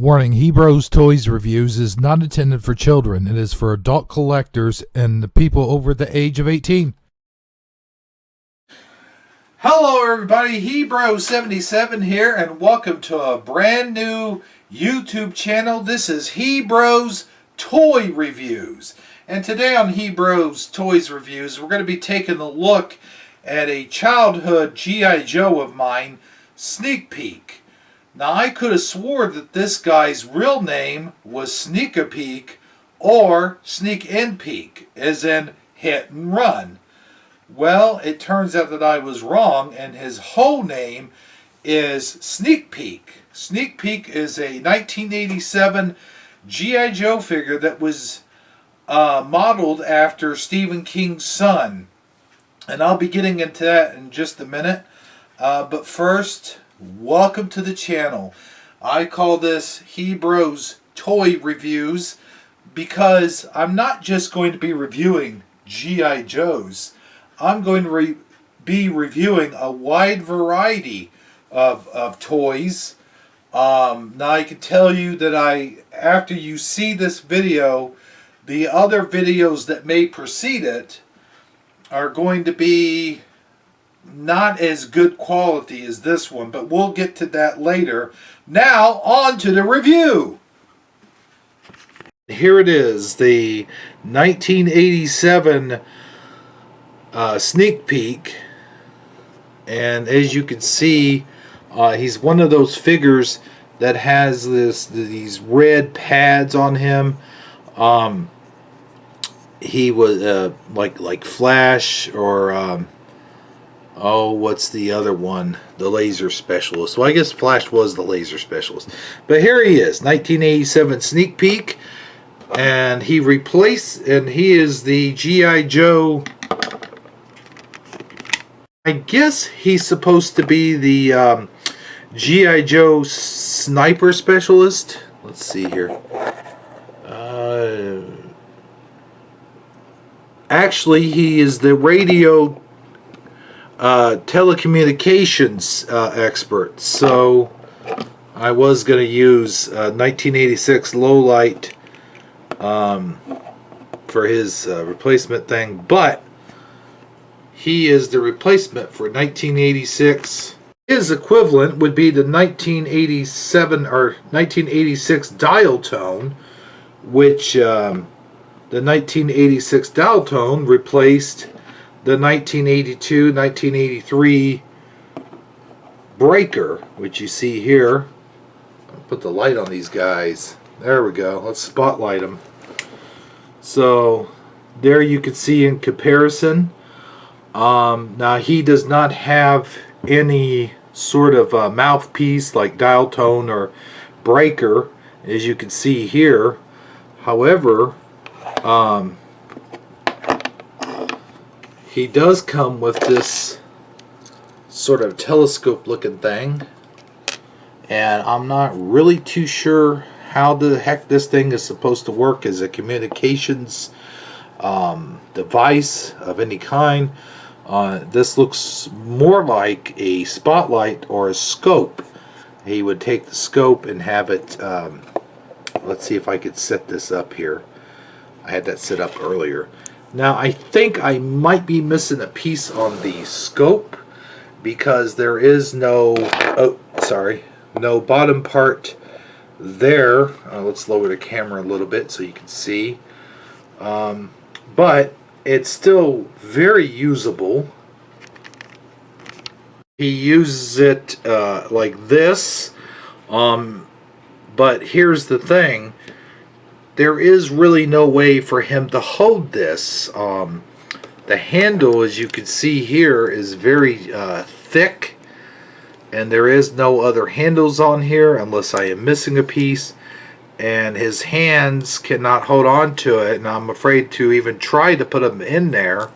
Warning, Hebrews Toys Reviews is not intended for children. It is for adult collectors and the people over the age of 18. Hello everybody, Hebrews77 here, and welcome to a brand new YouTube channel. This is Hebrews Toy Reviews. And today on Hebrews Toys Reviews, we're going to be taking a look at a childhood G.I. Joe of mine, Sneak Peek. Now, I could have swore that this guy's real name was Sneak-a-Peek or Sneak-in-Peek, as in hit and run. Well, it turns out that I was wrong, and his whole name is Sneak Peek. Sneak Peek is a 1987 G.I. Joe figure that was modeled after Stephen King's son. And I'll be getting into that in just a minute. But first, welcome to the channel. I call this Hebrews Toy Reviews because I'm not just going to be reviewing G.I. Joes. I'm going to be reviewing a wide variety of toys. Now I can tell you that after you see this video, the other videos that may precede it are going to be not as good quality as this one, but we'll get to that later. Now, on to the review. Here it is, the 1987 Sneak Peek, and as you can see, he's one of those figures that has these red pads on him. He was like Flash or oh, what's the other one? The Laser Specialist. Well, I guess Flash was the Laser Specialist. But here he is, 1987 Sneak Peek. And he is the G.I. Joe. I guess he's supposed to be the G.I. Joe Sniper Specialist. Let's see here. Actually, he is the radio telecommunications expert. So I was going to use 1986 low light for his replacement thing, but he is the replacement for 1986. His equivalent would be the 1987 or 1986 dial tone, which the 1986 dial tone replaced the 1982-1983 breaker, which you see here. I'll put the light on these guys. There we go. Let's spotlight them. So there you can see in comparison. Now he does not have any sort of mouthpiece like dial tone or breaker, as you can see here. However, he does come with this sort of telescope looking thing, and I'm not really too sure how the heck this thing is supposed to work as a communications device of any kind. This looks more like a spotlight or a scope. He would take the scope and have it, let's see if I could set this up here. I had that set up earlier. Now I think I might be missing a piece on the scope because there is no, no bottom part there. Let's lower the camera a little bit so you can see. But it's still very usable. He uses it like this, but here's the thing. There is really no way for him to hold this. The handle, as you can see here, is very thick, and there is no other handles on here unless I am missing a piece, and his hands cannot hold on to it, and I'm afraid to even try to put them in there.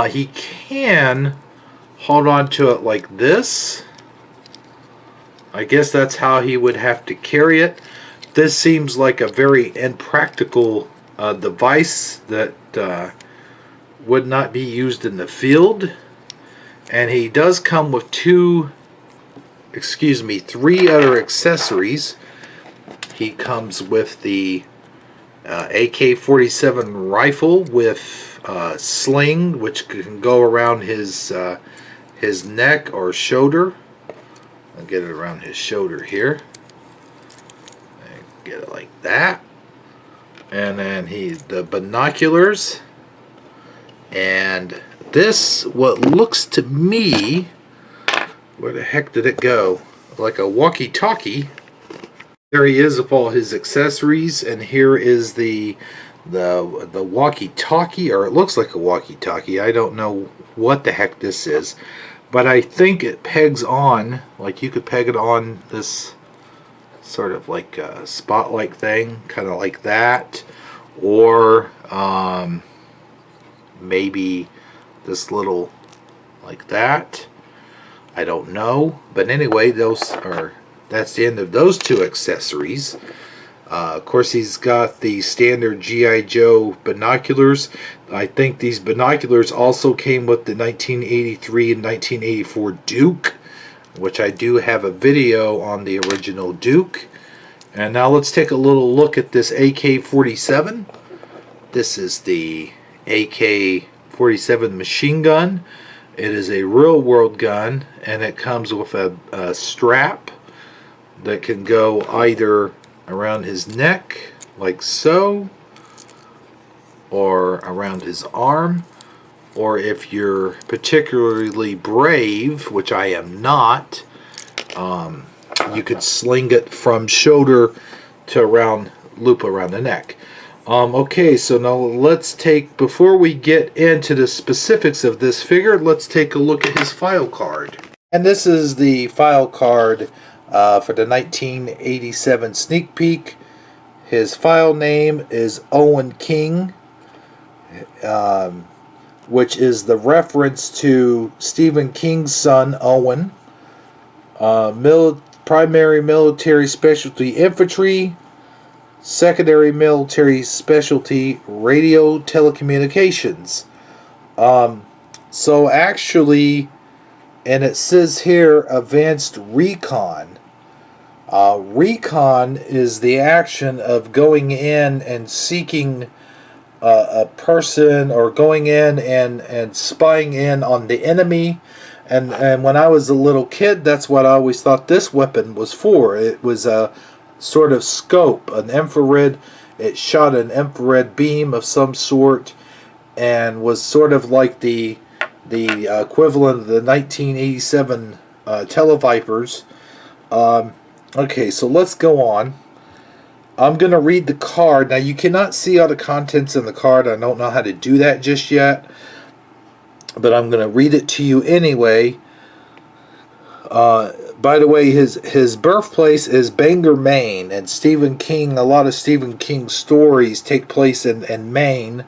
He can hold on to it like this. I guess that's how he would have to carry it. This seems like a very impractical device that would not be used in the field. And he does come with three other accessories. He comes with the AK-47 rifle with sling, which can go around his neck or shoulder. I'll get it around his shoulder here. Get it like that. And then the binoculars. And this, what looks to me, where the heck did it go? Like a walkie-talkie. There he is with all his accessories, and here is the walkie-talkie, or it looks like a walkie-talkie. I don't know what the heck this is, but I think it pegs on, like you could peg it on this sort of like a spotlight thing, kind of like that, or maybe this little like that. I don't know, but anyway, that's the end of those two accessories. Of course, he's got the standard G.I. Joe binoculars. I think these binoculars also came with the 1983 and 1984 Duke, which I do have a video on the original Duke. And now let's take a little look at this AK-47. This is the AK-47 machine gun. It is a real world gun, and it comes with a strap that can go either around his neck, like so, or around his arm, or if you're particularly brave, which I am not, you could sling it from shoulder to loop around the neck. Okay, so now before we get into the specifics of this figure, let's take a look at his file card. And this is the file card for the 1987 sneak peek. His file name is Owen King, which is the reference to Stephen King's son, Owen. Primary military specialty infantry, secondary military specialty radio telecommunications. So actually, and it says here advanced recon. Recon is the action of going in and seeking a person, or going in and spying in on the enemy. And when I was a little kid, that's what I always thought this weapon was for. It was a sort of scope, an infrared. It shot an infrared beam of some sort, and was sort of like the equivalent of the 1987 Televipers. Okay, so let's go on. I'm going to read the card. Now, you cannot see all the contents in the card. I don't know how to do that just yet, but I'm going to read it to you anyway. By the way, his birthplace is Bangor, Maine, and a lot of Stephen King stories take place in Maine.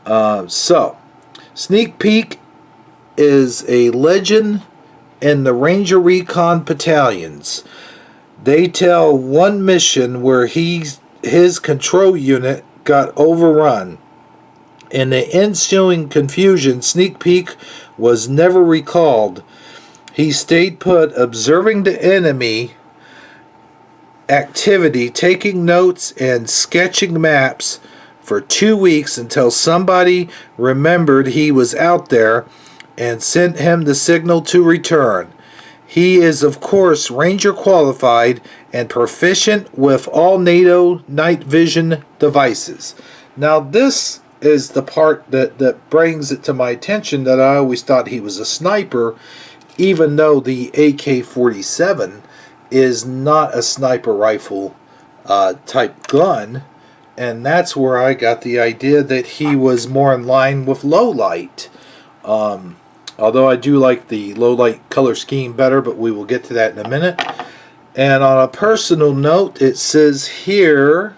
So, Sneak Peek is a legend in the Ranger Recon battalions. They tell one mission where his control unit got overrun. In the ensuing confusion, Sneak Peek was never recalled. He stayed put, observing the enemy activity, taking notes and sketching maps for 2 weeks until somebody remembered he was out there and sent him the signal to return. He is, of course, Ranger qualified and proficient with all NATO night vision devices. Now, this is the part that brings it to my attention, that I always thought he was a sniper, even though the AK-47 is not a sniper rifle type gun. And that's where I got the idea that he was more in line with low light. Although I do like the low light color scheme better, but we will get to that in a minute. And on a personal note, it says here,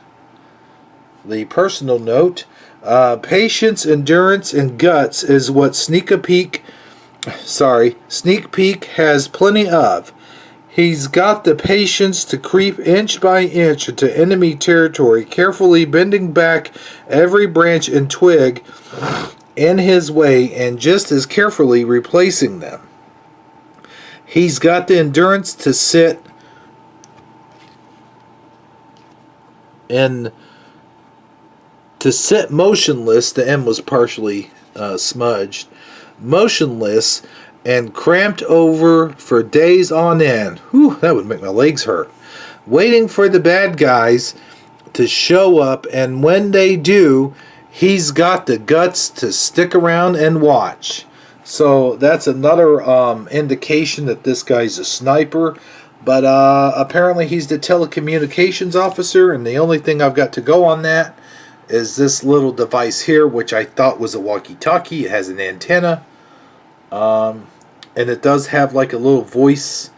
the personal note, patience, endurance, and guts is what Sneak Peek has plenty of. He's got the patience to creep inch by inch into enemy territory, carefully bending back every branch and twig in his way and just as carefully replacing them. He's got the endurance to sit And to sit motionless, the M was partially smudged, motionless and cramped over for days on end. Whew, that would make my legs hurt. Waiting for the bad guys to show up, and when they do, he's got the guts to stick around and watch. So that's another indication that this guy's a sniper. But apparently he's the telecommunications officer, and the only thing I've got to go on that is this little device here, which I thought was a walkie-talkie. It has an antenna, and it does have like a little voice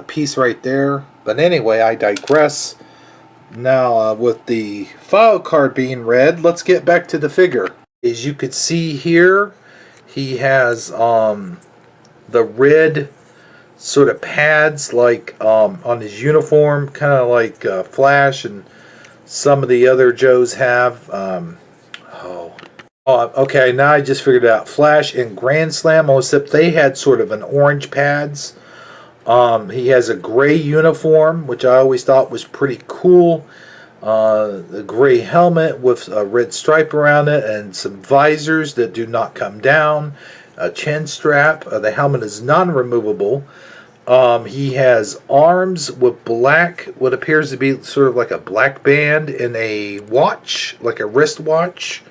piece right there. But anyway, I digress. Now, with the file card being read, let's get back to the figure. As you could see here, he has the red sort of pads like on his uniform, kind of like Flash and some of the other Joes have. Okay, now I just figured it out. Flash and Grand Slam, except they had sort of an orange pads. He has a gray uniform, which I always thought was pretty cool. The gray helmet with a red stripe around it and some visors that do not come down. A chin strap. The helmet is non-removable. He has arms with black, what appears to be sort of like a black band, and a watch, like a wristwatch.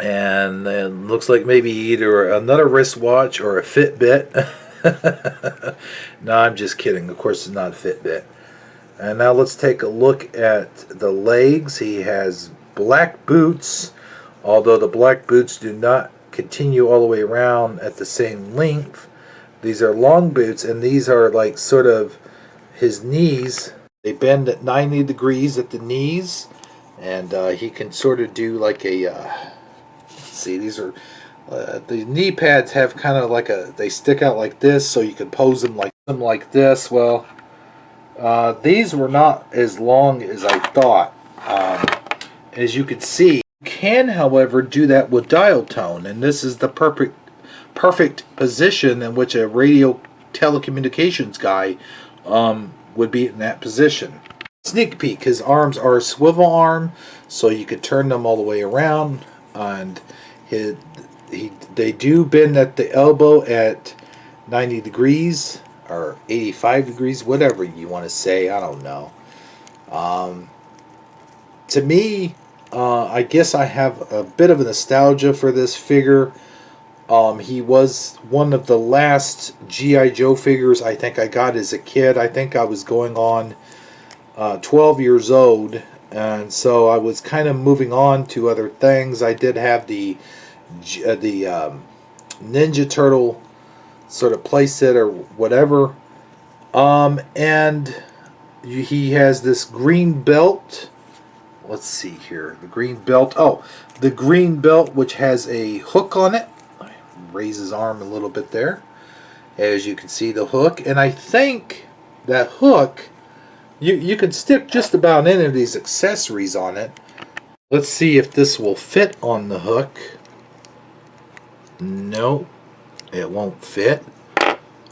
And it looks like maybe either another wristwatch or a Fitbit. No, I'm just kidding. Of course, it's not a Fitbit. And now let's take a look at the legs. He has black boots, although the black boots do not continue all the way around at the same length. These are long boots, and these are like sort of his knees. They bend at 90 degrees at the knees, and he can sort of do like a... see, these are... the knee pads have kind of like a... they stick out like this, so you can pose them like this. Well, these were not as long as I thought. As you can see, you can, however, do that with dial tone, and this is the perfect position in which a radio telecommunications guy would be in that position. Sneak peek, his arms are a swivel arm, so you could turn them all the way around, and they do bend at the elbow at 90 degrees or 85 degrees, whatever you want to say. I don't know. To me, I guess I have a bit of a nostalgia for this figure. He was one of the last G.I. Joe figures I think I got as a kid. I think I was going on 12 years old, and so I was kind of moving on to other things. I did have the Ninja Turtle sort of playset or whatever, and he has this green belt. Let's see here, the green belt. Oh, the green belt, which has a hook on it. Raise his arm a little bit there, as you can see the hook, and I think that hook you can stick just about any of these accessories on it. Let's see if this will fit on the hook. No, it won't fit.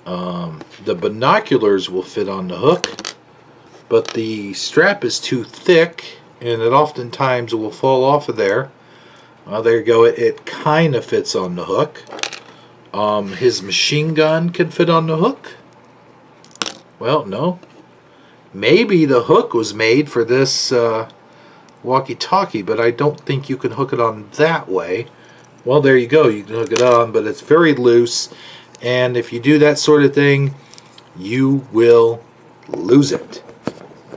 The binoculars will fit on the hook, but the strap is too thick, and it oftentimes will fall off of there. There you go. It kind of fits on the hook. His machine gun can fit on the hook. Well, no. Maybe the hook was made for this walkie-talkie, but I don't think you can hook it on that way. Well, there you go. You can hook it on, but it's very loose. And if you do that sort of thing, you will lose it.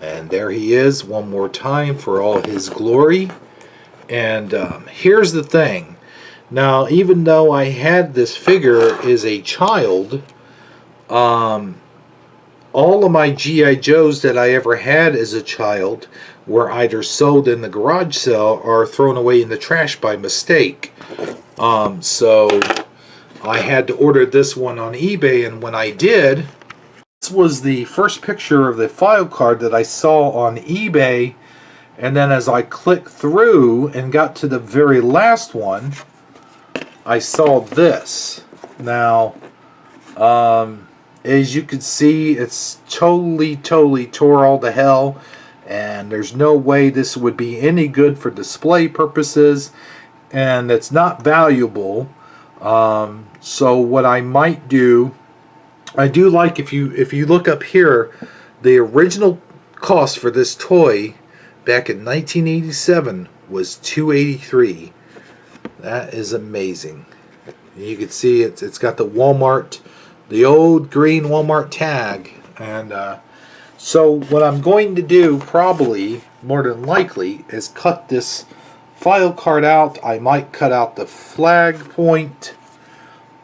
And there he is one more time for all his glory. And here's the thing. Now, even though I had this figure as a child, all of my G.I. Joes that I ever had as a child were either sold in the garage sale or thrown away in the trash by mistake. So I had to order this one on eBay, and when I did, this was the first picture of the file card that I saw on eBay. And then as I clicked through and got to the very last one, I saw this. Now, as you can see, it's totally tore all to hell. and there's no way this would be any good for display purposes, and it's not valuable. So what I might do, I do like, if you look up here, the original cost for this toy back in 1987 was $283. That is amazing. You can see it's got the Walmart, the old green Walmart tag. And so what I'm going to do, probably more than likely, is cut this file card out. I might cut out the flag point,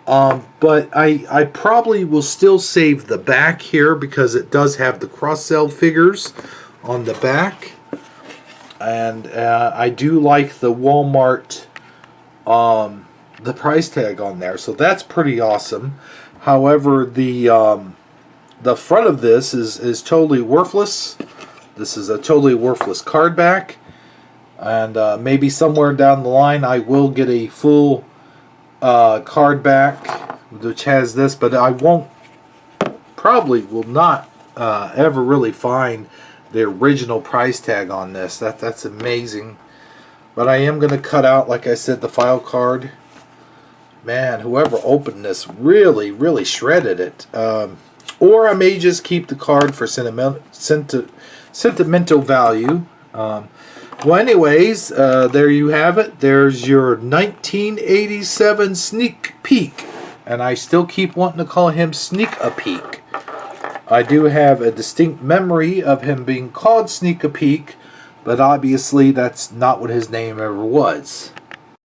but I probably will still save the back here, because it does have the cross-sell figures on the back. And I do like the Walmart, the price tag on there, so that's pretty awesome. However, the front of this is totally worthless. This is a totally worthless card back, and maybe somewhere down the line I will get a full card back which has this, but I probably will not ever really find the original price tag on this. That's amazing. But I am going to cut out, like I said, the file card. Man, whoever opened this really shredded it. Or I may just keep the card for sentimental value. Well, anyways, there you have it. There's your 1987 Sneak Peek. And I still keep wanting to call him Sneak-a-Peek. I do have a distinct memory of him being called Sneak-a-Peek, but obviously that's not what his name ever was.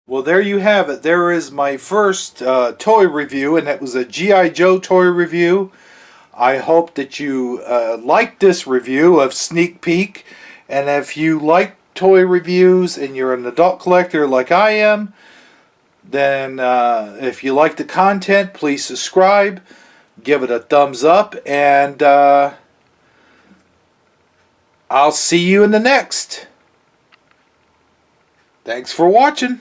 Well, there you have it. There is my first toy review, and that was a G.I. Joe toy review. I hope that you liked this review of Sneak Peek, and if you like toy reviews and you're an adult collector like I am, then if you like the content, please subscribe, give it a thumbs up, and I'll see you in the next. Thanks for watching.